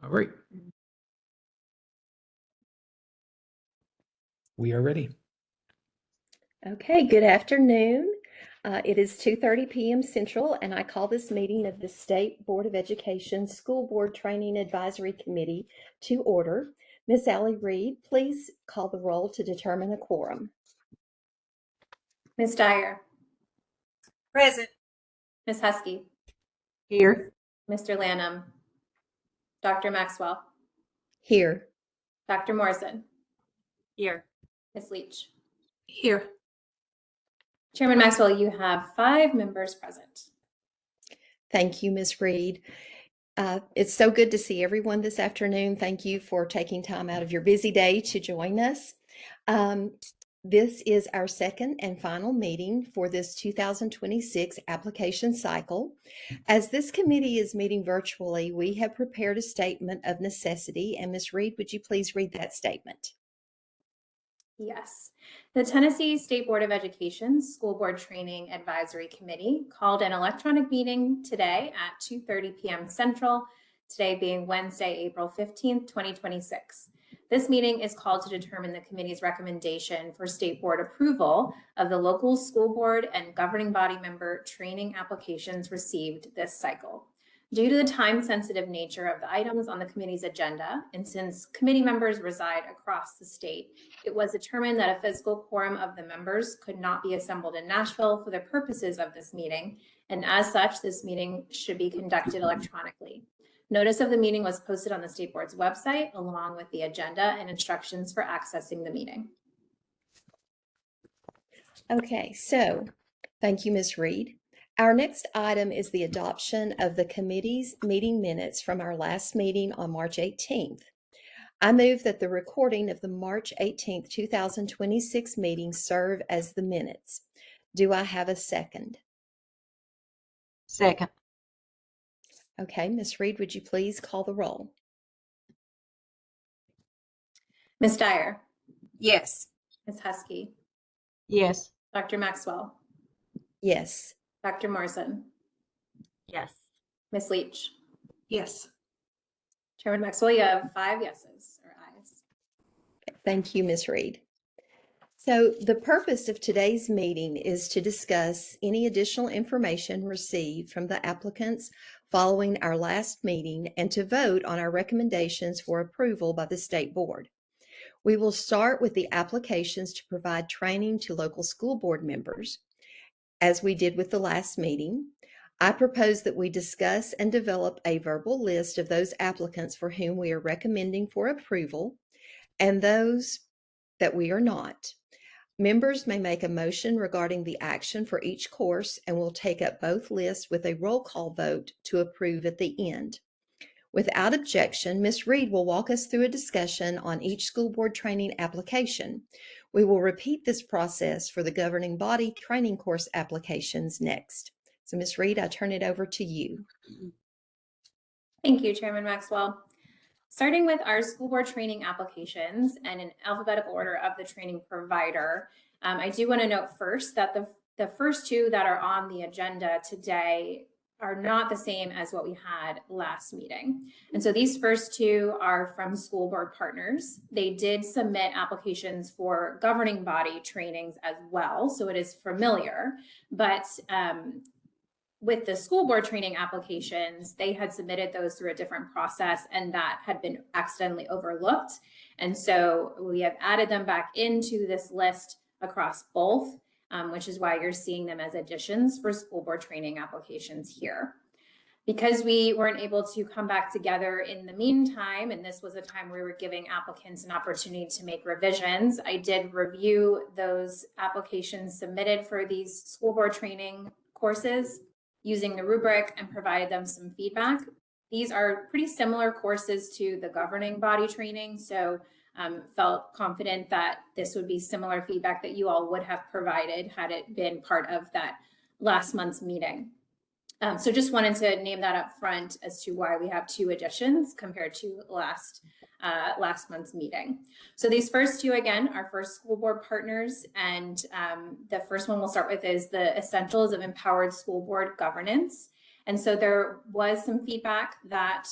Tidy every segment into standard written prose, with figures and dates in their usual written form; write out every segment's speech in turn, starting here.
All right. We are ready. Okay, good afternoon. It is 2:30 p.m. Central, and I call this meeting of the State Board of Education School Board Training Advisory Committee to order. Ms. Allie Reed, please call the roll to determine a quorum. Ms. Dyer. Present. Ms. Husky. Here. Mr. Lanham. Dr. Maxwell. Here. Dr. Morrison. Here. Ms. Leach. Here. Chairman Maxwell, you have 5 members present. Thank you, Ms. Reed. It's so good to see everyone this afternoon. Thank you for taking time out of your busy day to join us. This is our second and final meeting for this 2026 application cycle. As this committee is meeting virtually, we have prepared a statement of necessity. And Ms. Reed, would you please read that statement? Yes. The Tennessee State Board of Education School Board Training Advisory Committee called an electronic meeting today at 2:30 p.m. Central, today being Wednesday, April 15th, 2026. This meeting is called to determine the committee's recommendation for state board approval of the local school board and governing body member training applications received this cycle. Due to the time-sensitive nature of the items on the committee's agenda, and since committee members reside across the state, it was determined that a physical quorum of the members could not be assembled in Nashville for the purposes of this meeting, and as such, this meeting should be conducted electronically. Notice of the meeting was posted on the State Board's website, along with the agenda and instructions for accessing the meeting. Okay, so thank you, Ms. Reed. Our next item is the adoption of the committee's meeting minutes from our last meeting on March 18th. I move that the recording of the March 18th, 2026 meeting serve as the minutes. Do I have a second? Second. Okay, Ms. Reed, would you please call the roll? Ms. Dyer. Yes. Ms. Husky. Yes. Dr. Maxwell. Yes. Dr. Morrison. Yes. Ms. Leach. Yes. Chairman Maxwell, you have 5 yeses or ayes. Thank you, Ms. Reed. So the purpose of today's meeting is to discuss any additional information received from the applicants following our last meeting and to vote on our recommendations for approval by the State Board. We will start with the applications to provide training to local school board members. As we did with the last meeting, I propose that we discuss and develop a verbal list of those applicants for whom we are recommending for approval and those that we are not. Members may make a motion regarding the action for each course, and we'll take up both lists with a roll call vote to approve at the end. Without objection, Ms. Reed will walk us through a discussion on each school board training application. We will repeat this process for the governing body training course applications next. So Ms. Reed, I turn it over to you. Thank you, Chairman Maxwell. Starting with our school board training applications and in alphabetical order of the training provider, I do want to note first that the first 2 that are on the agenda today are not the same as what we had last meeting. And so these first 2 are from school board partners. They did submit applications for governing body trainings as well, so it is familiar, but with the school board training applications, they had submitted those through a different process and that had been accidentally overlooked. And so we have added them back into this list across both, which is why you're seeing them as additions for school board training applications here. Because we weren't able to come back together in the meantime, and this was a time where we were giving applicants an opportunity to make revisions, I did review those applications submitted for these school board training courses using the rubric and provided them some feedback. These are pretty similar courses to the governing body training, so felt confident that this would be similar feedback that you all would have provided had it been part of that last month's meeting. So just wanted to name that up front as to why we have 2 additions compared to last month's meeting. So these first 2, again, are for school board partners. And the first one we'll start with is the Essentials of Empowered School Board Governance. And so there was some feedback that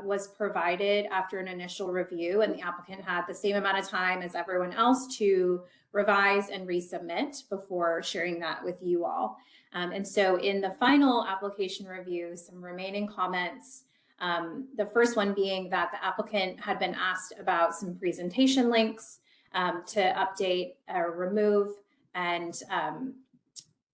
was provided after an initial review, and the applicant had the same amount of time as everyone else to revise and resubmit before sharing that with you all. And so in the final application review, some remaining comments, the first one being that the applicant had been asked about some presentation links to update or remove and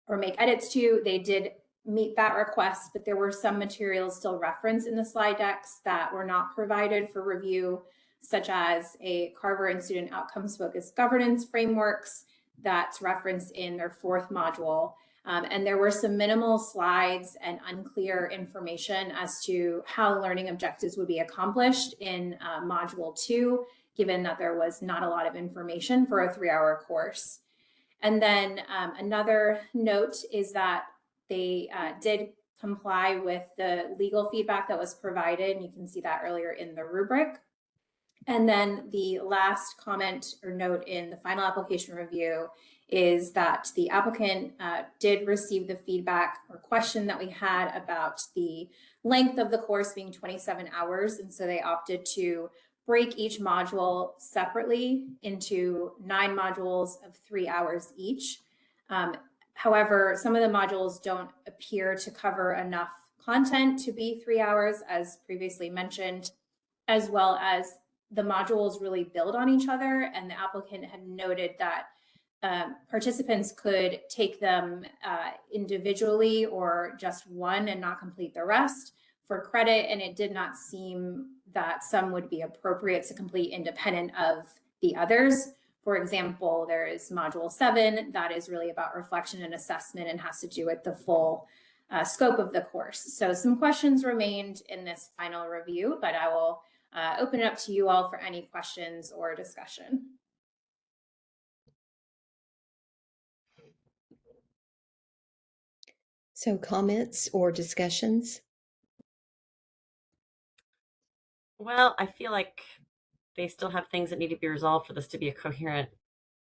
or make edits to. They did meet that request, but there were some materials still referenced in the slide decks that were not provided for review, such as a Carver and student outcomes focused governance frameworks that's referenced in their 4th module. And there were some minimal slides and unclear information as to how learning objectives would be accomplished in module 2, given that there was not a lot of information for a 3-hour course. And then another note is that they did comply with the legal feedback that was provided, and you can see that earlier in the rubric. And then the last comment or note in the final application review is that the applicant did receive the feedback or question that we had about the length of the course being 27 hours. And so they opted to break each module separately into 9 modules of 3 hours each. However, some of the modules don't appear to cover enough content to be 3 hours, as previously mentioned, as well as the modules really build on each other. And the applicant had noted that participants could take them individually or just one and not complete the rest for credit. And it did not seem that some would be appropriate to complete independent of the others. For example, there is module 7 that is really about reflection and assessment and has to do with the full scope of the course. So some questions remained in this final review, but I will open it up to you all for any questions or discussion. So comments or discussions? Well, I feel like they still have things that need to be resolved for this to be a coherent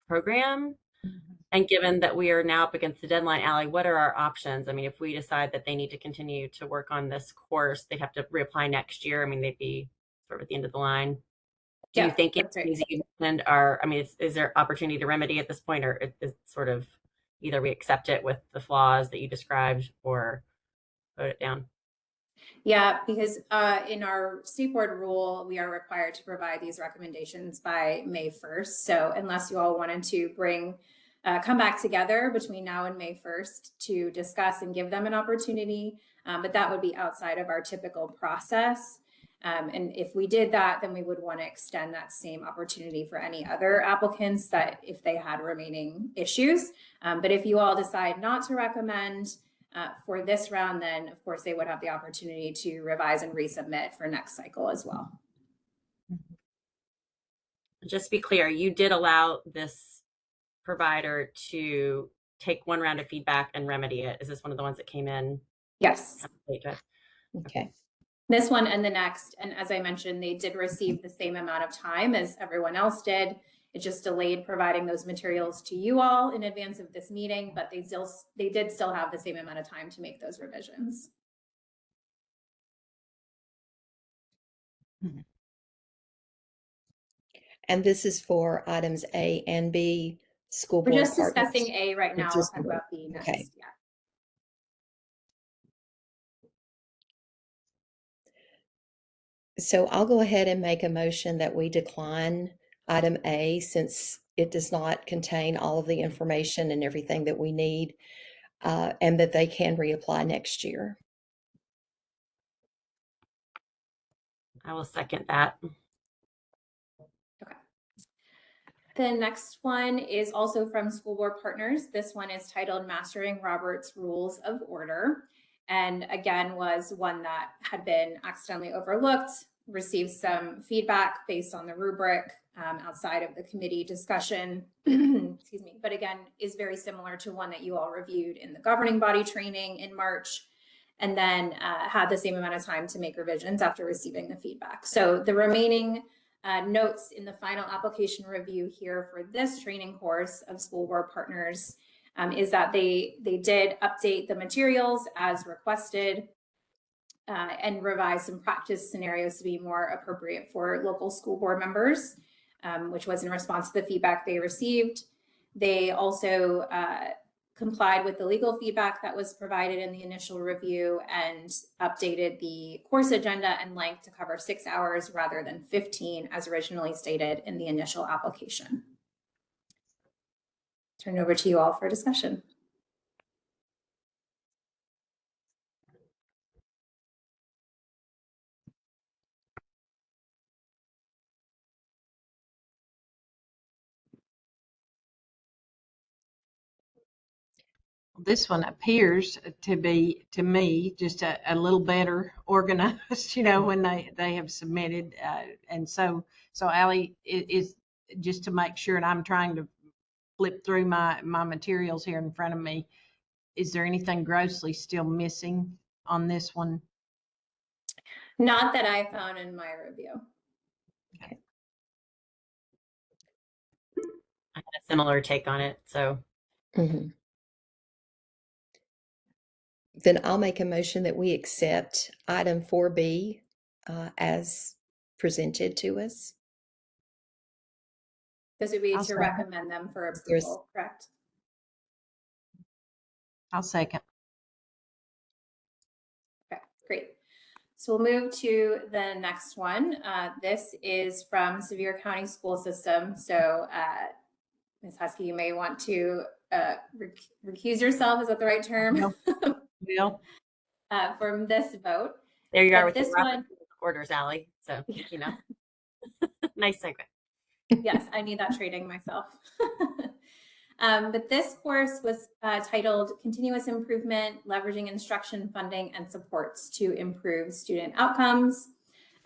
program. And given that we are now up against the deadline, Allie, what are our options? I mean, if we decide that they need to continue to work on this course, they'd have to reapply next year. I mean, they'd be sort of at the end of the line. Do you think things that you mentioned are, I mean, is there opportunity to remedy at this point, or is sort of either we accept it with the flaws that you described or vote it down? Yeah, because in our state board rule, we are required to provide these recommendations by May 1st. So unless you all wanted to come back together between now and May 1st to discuss and give them an opportunity, but that would be outside of our typical process. And if we did that, then we would want to extend that same opportunity for any other applicants that if they had remaining issues. But if you all decide not to recommend for this round, then of course they would have the opportunity to revise and resubmit for next cycle as well. Just to be clear, you did allow this provider to take one round of feedback and remedy it. Is this one of the ones that came in? Yes. Okay. This one and the next. And as I mentioned, they did receive the same amount of time as everyone else did. It just delayed providing those materials to you all in advance of this meeting, but they did still have the same amount of time to make those revisions. And this is for items A and B, school board We're just partners. discussing A right now. We'll talk about B next. Okay. Yeah. So I'll go ahead and make a motion that we decline item A since it does not contain all of the information and everything that we need, and that they can reapply next year. I will second that. Okay. The next one is also from School Board Partners. This one is titled Mastering Robert's Rules of Order. And again, was one that had been accidentally overlooked, received some feedback based on the rubric outside of the committee discussion, excuse me, but again, is very similar to one that you all reviewed in the governing body training in March, and then had the same amount of time to make revisions after receiving the feedback. So the remaining notes in the final application review here for this training course of School Board Partners is that they did update the materials as requested. and revise some practice scenarios to be more appropriate for local school board members, which was in response to the feedback they received. They also complied with the legal feedback that was provided in the initial review and updated the course agenda and length to cover 6 hours rather than 15 as originally stated in the initial application. Turn it over to you all for discussion. This one appears to be, to me, just a little better organized, you know, when they have submitted. And so Allie, is just to make sure, and I'm trying to flip through my materials here in front of me. Is there anything grossly still missing on this one? Not that I found in my review. I had a similar take on it. So Mhm. Then I'll make a motion that we accept item 4B as presented to us. This would be I'll to second. recommend them for There's- approval, correct? I'll second. Okay, great. So we'll move to the next one. This is from Sevier County School System. So Ms. Husky, you may want to recuse yourself. Is that the right term? No. Bill? From this vote. there you are But with this your one- orders, Allie. So, you know, nice segue. Yes, I need that training myself. But this course was titled Continuous Improvement, Leveraging Instruction Funding and Supports to Improve Student Outcomes.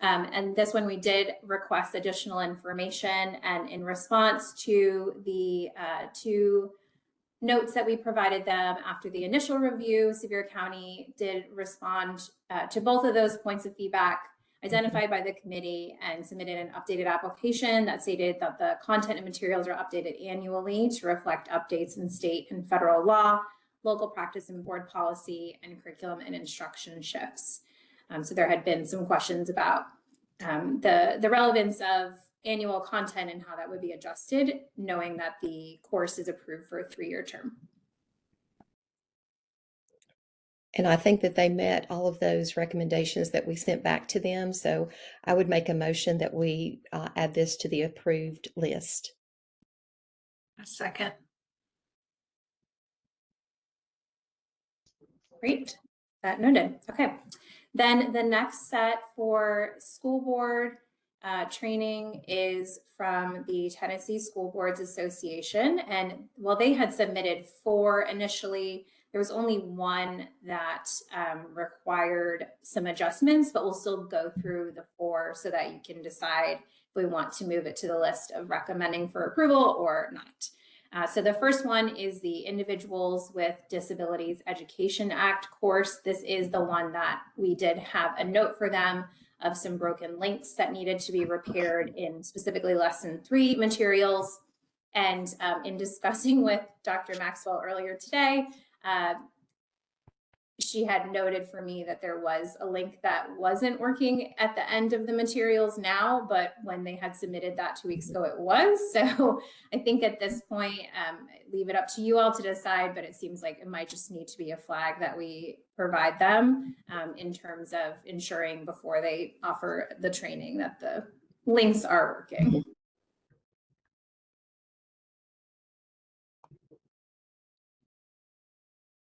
And this one we did request additional information, and in response to the two notes that we provided them after the initial review, Sevier County did respond to both of those points of feedback identified by the committee and submitted an updated application that stated that the content and materials are updated annually to reflect updates in state and federal law, local practice and board policy, and curriculum and instruction shifts. So there had been some questions about the relevance of annual content and how that would be adjusted, knowing that the course is approved for a 3-year term. And I think that they met all of those recommendations that we sent back to them. So I would make a motion that we add this to the approved list. A second. Great, that noted. Okay, then the next set for school board training is from the Tennessee School Boards Association. And while they had submitted 4 initially, there was only one that required some adjustments, but we'll still go through the 4 so that you can decide if we want to move it to the list of recommending for approval or not. So the first one is the Individuals with Disabilities Education Act course. This is the one that we did have a note for them of some broken links that needed to be repaired in specifically lesson 3 materials. And in discussing with Dr. Maxwell earlier today, she had noted for me that there was a link that wasn't working at the end of the materials now, but when they had submitted that 2 weeks ago, it was. So I think at this point, leave it up to you all to decide, but it seems like it might just need to be a flag that we provide them in terms of ensuring before they offer the training that the links are working.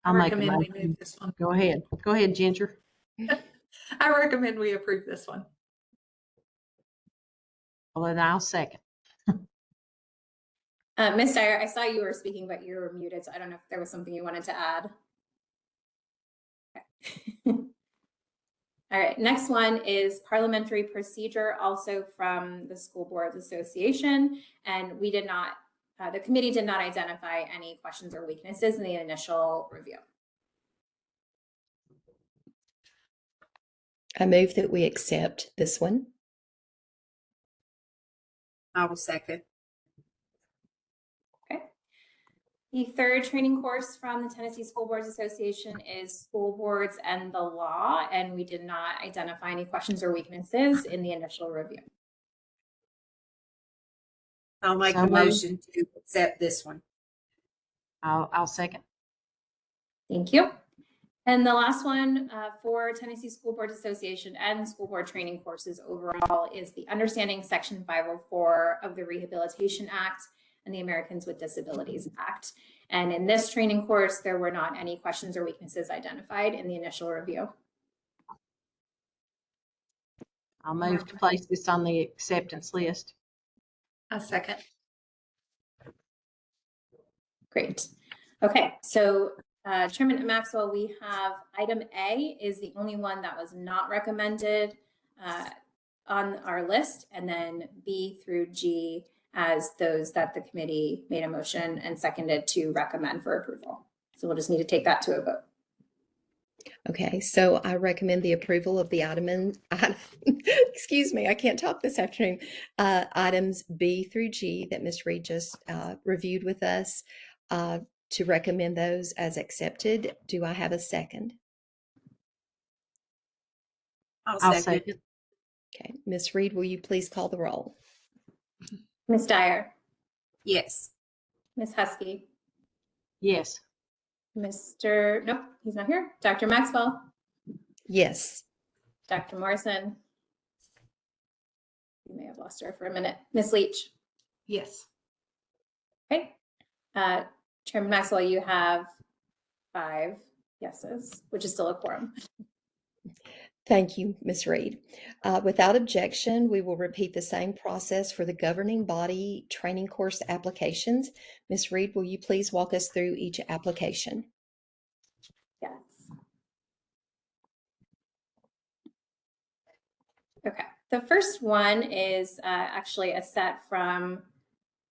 I'll make a recommend we motion. move this one. Go ahead. Go ahead, Ginger. I recommend we approve this one. Well, then I'll second. Ms. Dyer, I saw you were speaking, but you were muted, so I don't know if there was something you wanted to add. Okay. All right, next one is parliamentary procedure, also from the School Boards Association. And we did not, the committee did not identify any questions or weaknesses in the initial review. I move that we accept this one. I will second. Okay. The third training course from the Tennessee School Boards Association is School Boards and the Law, and we did not identify any questions or weaknesses in the initial review. I'll make So a moved. motion to accept this one. I'll second. Thank you. And the last one for Tennessee School Boards Association and school board training courses overall is the Understanding Section 504 of the Rehabilitation Act and the Americans with Disabilities Act. And in this training course, there were not any questions or weaknesses identified in the initial review. I'll move to place this on the acceptance list. A second. Great. Okay, so Chairman Maxwell, we have item A is the only one that was not recommended on our list, and then B through G as those that the committee made a motion and seconded to recommend for approval. So we'll just need to take that to a vote. Okay, so I recommend the approval of the excuse me, I can't talk this afternoon. Items B through G that Ms. Reed just reviewed with us, to recommend those as accepted. Do I have a second? I'll second. Okay, Ms. Reed, will you please call the roll? Ms. Dyer, Yes. Ms. Husky, Yes. nope, he's not here. Dr. Maxwell, Yes. Dr. Morrison. You may have lost her for a minute. Ms. Leach. Yes. Okay. Chairman Maxwell, you have 5 yeses, which is still a quorum. Thank you, Ms. Reed. Without objection, we will repeat the same process for the governing body training course applications. Ms. Reed, will you please walk us through each application? Yes. Okay. The first one is actually a set from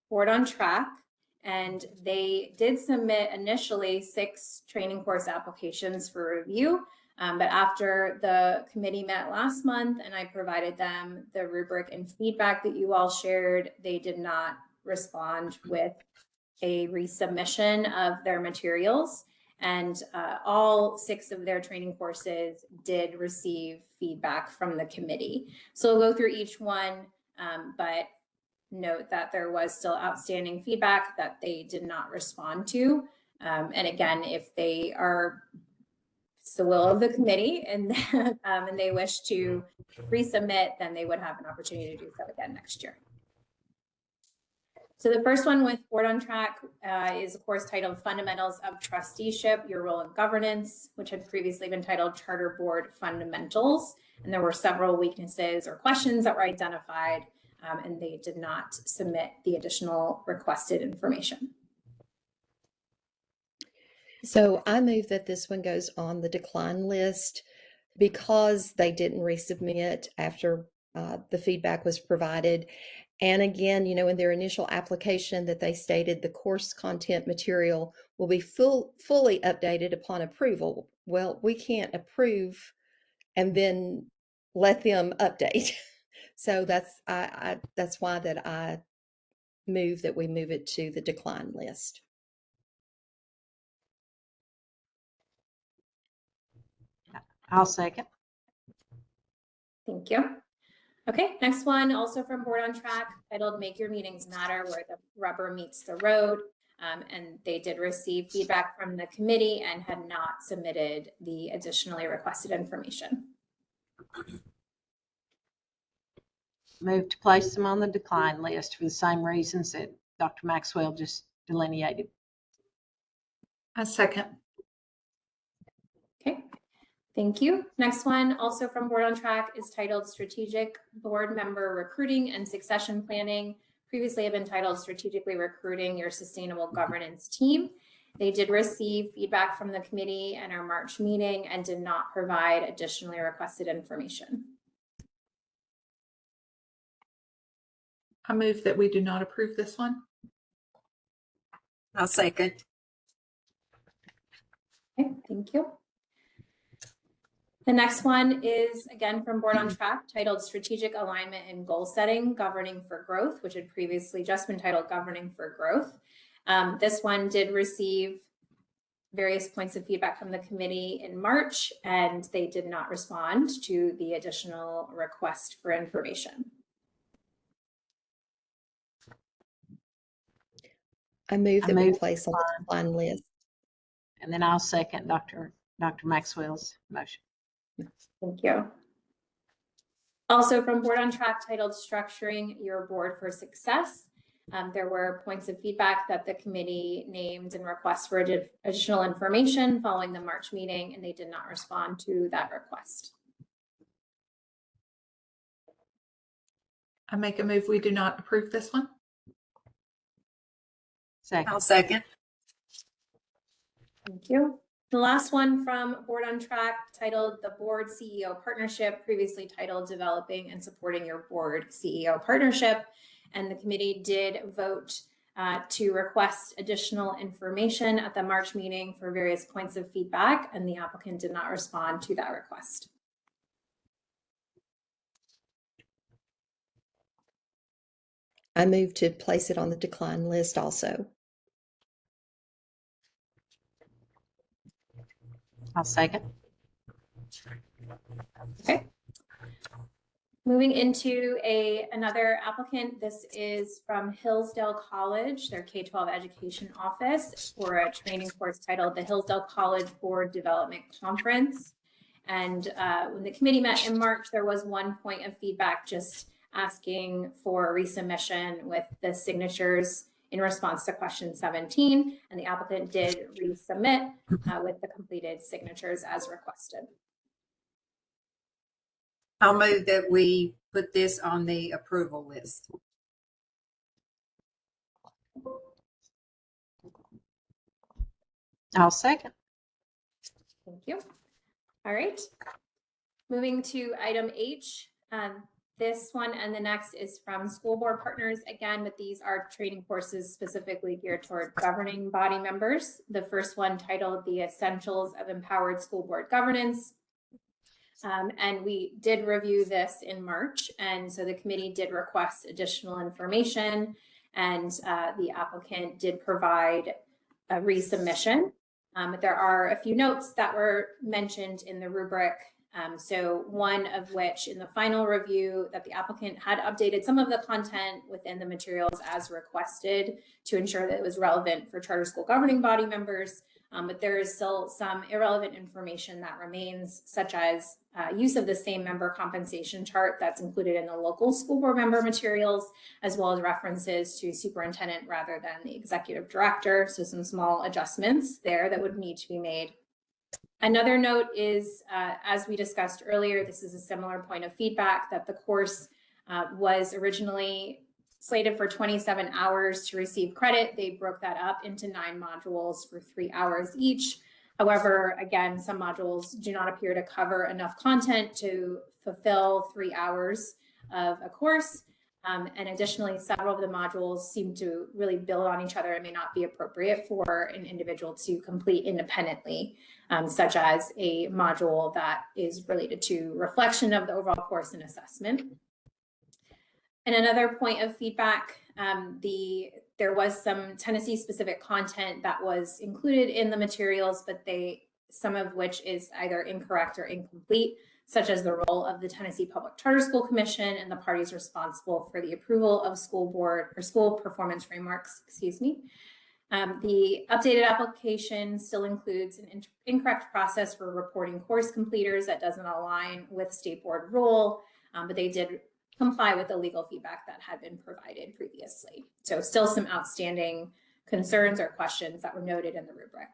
Board on Track, and they did submit initially 6 training course applications for review. But after the committee met last month and I provided them the rubric and feedback that you all shared, they did not respond with a resubmission of their materials. And all 6 of their training courses did receive feedback from the committee. So we'll go through each one, but note that there was still outstanding feedback that they did not respond to. And again, if they are it's the will of the committee and and they wish to resubmit, then they would have an opportunity to do so again next year. So the first one with Board on Track is a course titled Fundamentals of Trusteeship, Your Role in Governance, which had previously been titled Charter Board Fundamentals. And there were several weaknesses or questions that were identified, and they did not submit the additional requested information. So I move that this one goes on the decline list because they didn't resubmit after the feedback was provided. And again, you know, in their initial application that they stated the course content material will be fully updated upon approval. Well, we can't approve and then let them update. So that's why that I move that we move it to the decline list. I'll second. Thank you. Okay, next one, also from Board on Track, titled Make Your Meetings Matter, where the rubber meets the road. And they did receive feedback from the committee and had not submitted the additionally requested information. Move to place them on the decline list for the same reasons that Dr. Maxwell just delineated. A second. Okay, thank you. Next one, also from Board on Track, is titled Strategic Board Member Recruiting and Succession Planning. Previously had been titled Strategically Recruiting Your Sustainable Governance Team. They did receive feedback from the committee at our March meeting and did not provide additionally requested information. I move that we do not approve this one. I'll second. Okay, thank you. The next one is again from Board on Track, titled Strategic Alignment and Goal Setting, Governing for Growth, which had previously just been titled Governing for Growth. This one did receive various points of feedback from the committee in March, and they did not respond to the additional request for information. I move that we move place on the decline list. And then I'll second Dr. Maxwell's motion. Thank you. Also from Board on Track titled Structuring Your Board for Success, there were points of feedback that the committee named and requests for additional information following the March meeting, and they did not respond to that request. I make a move we do not approve this one. Second. I'll second. Thank you. The last one from Board on Track titled the Board CEO Partnership, previously titled Developing and Supporting Your Board CEO Partnership. And the committee did vote to request additional information at the March meeting for various points of feedback, and the applicant did not respond to that request. I move to place it on the decline list also. I'll second. Okay. Moving into another applicant, this is from Hillsdale College, their K-12 education office, for a training course titled the Hillsdale College Board Development Conference. And when the committee met in March, there was one point of feedback just asking for resubmission with the signatures in response to question 17, and the applicant did resubmit with the completed signatures as requested. I'll move that we put this on the approval list. I'll second. Thank you. All right. Moving to item H. This one and the next is from School Board Partners again, but these are training courses specifically geared toward governing body members. The first one titled The Essentials of Empowered School Board Governance. And we did review this in March, and so the committee did request additional information, and the applicant did provide a resubmission. But there are a few notes that were mentioned in the rubric. So one of which in the final review that the applicant had updated some of the content within the materials as requested to ensure that it was relevant for charter school governing body members. But there is still some irrelevant information that remains, such as use of the same member compensation chart that's included in the local school board member materials, as well as references to superintendent rather than the executive director. So some small adjustments there that would need to be made. Another note is, as we discussed earlier, this is a similar point of feedback that the course was originally slated for 27 hours to receive credit. They broke that up into 9 modules for 3 hours each. However, again, some modules do not appear to cover enough content to fulfill 3 hours of a course. And additionally, several of the modules seem to really build on each other and may not be appropriate for an individual to complete independently, such as a module that is related to reflection of the overall course and assessment. And another point of feedback, there was some Tennessee specific content that was included in the materials, but some of which is either incorrect or incomplete, such as the role of the Tennessee Public Charter School Commission and the parties responsible for the approval of school board or school performance frameworks, The updated application still includes an incorrect process for reporting course completers that doesn't align with state board rule, but they did comply with the legal feedback that had been provided previously. So still some outstanding concerns or questions that were noted in the rubric.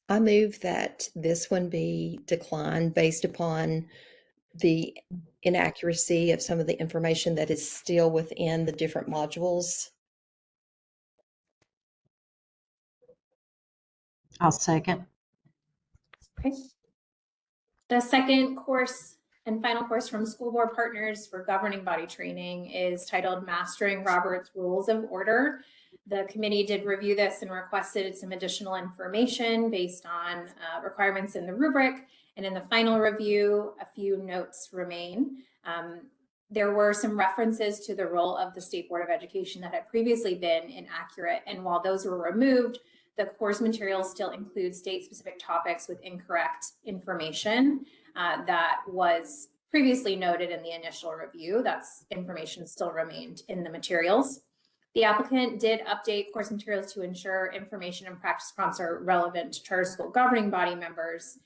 I move that this one be declined based upon the inaccuracy of some of the information that is still within the different modules. I'll second. Okay. The second course and final course from School Board Partners for governing body training is titled Mastering Robert's Rules of Order. The committee did review this and requested some additional information based on requirements in the rubric. And in the final review, a few notes remain. There were some references to the role of the State Board of Education that had previously been inaccurate. And while those were removed, the course materials still include state-specific topics with incorrect information that was previously noted in the initial review. That's information still remained in the materials. The applicant did update course materials to ensure information and practice prompts are relevant to charter school governing body members.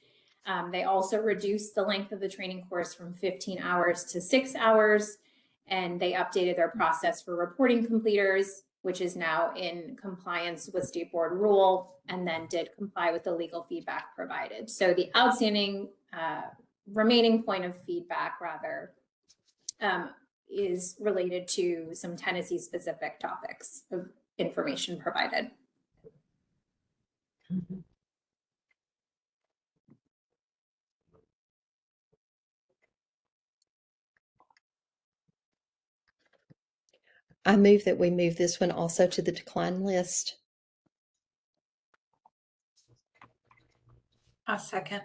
They also reduced the length of the training course from 15 hours to 6 hours, and they updated their process for reporting completers, which is now in compliance with state board rule, and then did comply with the legal feedback provided. So the outstanding remaining point of feedback, rather, is related to some Tennessee specific topics of information provided. I move that we move this one also to the decline list. I second.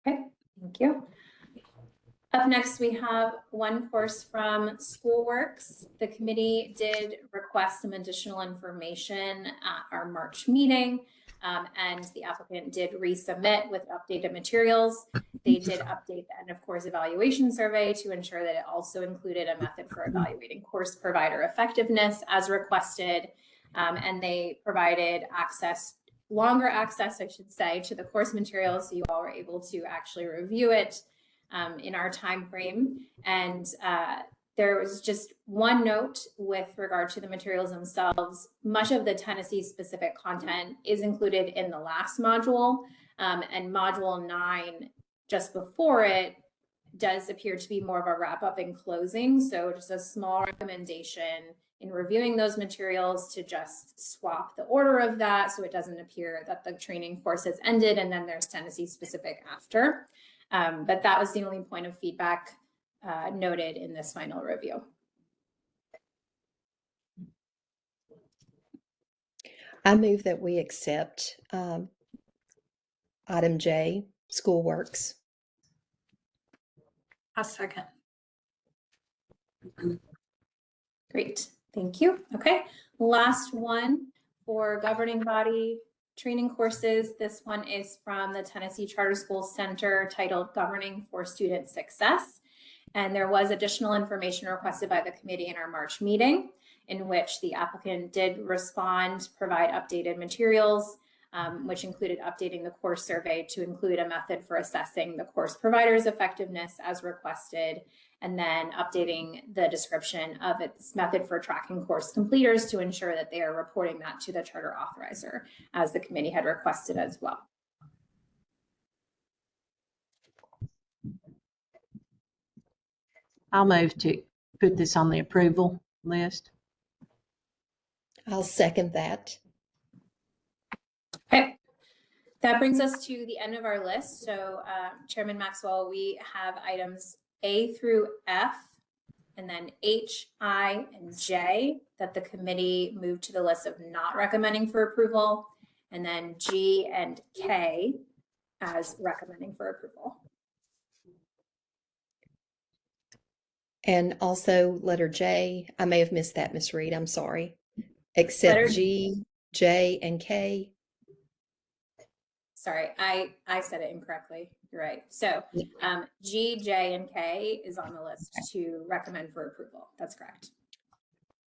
Okay, thank you. Up next, we have one course from Schoolworks. The committee did request some additional information at our March meeting, and the applicant did resubmit with updated materials. They did update the end of course evaluation survey to ensure that it also included a method for evaluating course provider effectiveness as requested, and they provided longer access, I should say, to the course materials, so you all were able to actually review it in our time frame. And there was just one note with regard to the materials themselves. Much of the Tennessee specific content is included in the last module, and module 9, just before it, does appear to be more of a wrap up and closing. So just a small recommendation in reviewing those materials to just swap the order of that, so it doesn't appear that the training course has ended and then there's Tennessee specific after. But that was the only point of feedback noted in this final review. I move that we accept item J, Schoolworks. I second. Great, thank you. Okay, last one for governing body training courses. This one is from the Tennessee Charter School Center titled Governing for Student Success. And there was additional information requested by the committee in our March meeting, in which the applicant did respond, provide updated materials, which included updating the course survey to include a method for assessing the course provider's effectiveness as requested, and then updating the description of its method for tracking course completers to ensure that they are reporting that to the charter authorizer, as the committee had requested as well. I'll move to put this on the approval list. I'll second that. Okay, that brings us to the end of our list. So Chairman Maxwell, we have items A through F, and then H, I, and J that the committee moved to the list of not recommending for approval, and then G and K as recommending for approval. And also letter J, I may have missed that, Ms. Reed, I'm sorry. Except Letter- G, J, and K. Sorry, I said it incorrectly. You're right. So G, J, and K is on the list to recommend for approval. That's correct.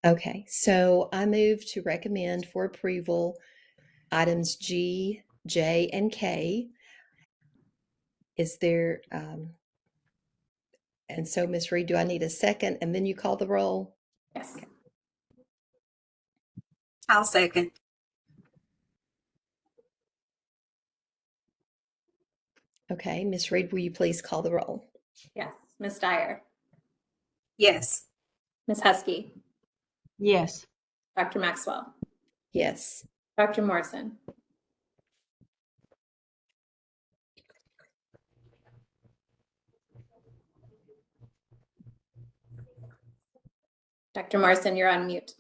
Okay, so I move to recommend for approval items G, J, and K. Is there, and so Ms. Reed, do I need a second and then you call the roll? Yes. I'll second. Okay, Ms. Reed, will you please call the roll? Yes. Ms. Dyer, Yes. Ms. Husky, Yes. Dr. Maxwell, Yes. Dr. Morrison, Dr. Morrison, you're on mute.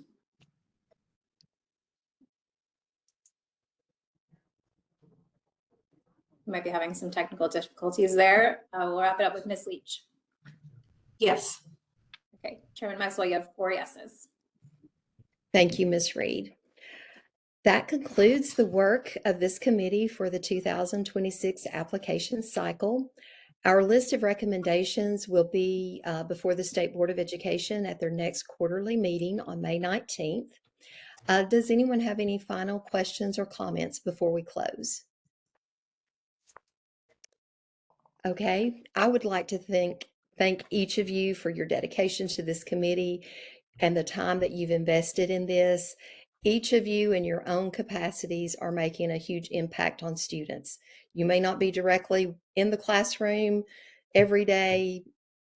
We might be having some technical difficulties there. We'll wrap it up with Ms. Leach. Yes. Okay, Chairman Maxwell, you have 4 yeses. Thank you, Ms. Reed. That concludes the work of this committee for the 2026 application cycle. Our list of recommendations will be before the State Board of Education at their next quarterly meeting on May 19th. Does anyone have any final questions or comments before we close? Okay, I would like to thank each of you for your dedication to this committee and the time that you've invested in this. Each of you in your own capacities are making a huge impact on students. You may not be directly in the classroom every day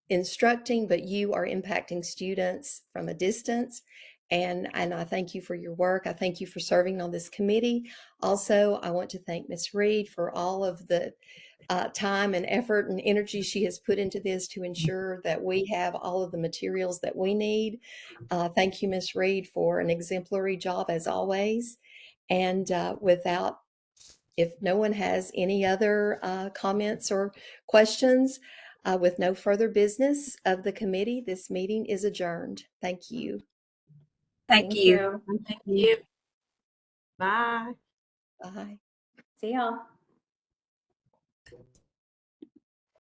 instructing, but you are impacting students from a distance. And I thank you for your work. I thank you for serving on this committee. Also, I want to thank Ms. Reed for all of the time and effort and energy she has put into this to ensure that we have all of the materials that we need. Thank you, Ms. Reed, for an exemplary job as always. And if no one has any other comments or questions, with no further business of the committee, this meeting is adjourned. Thank you. Thank you. Thank you. Bye. Bye. See y'all.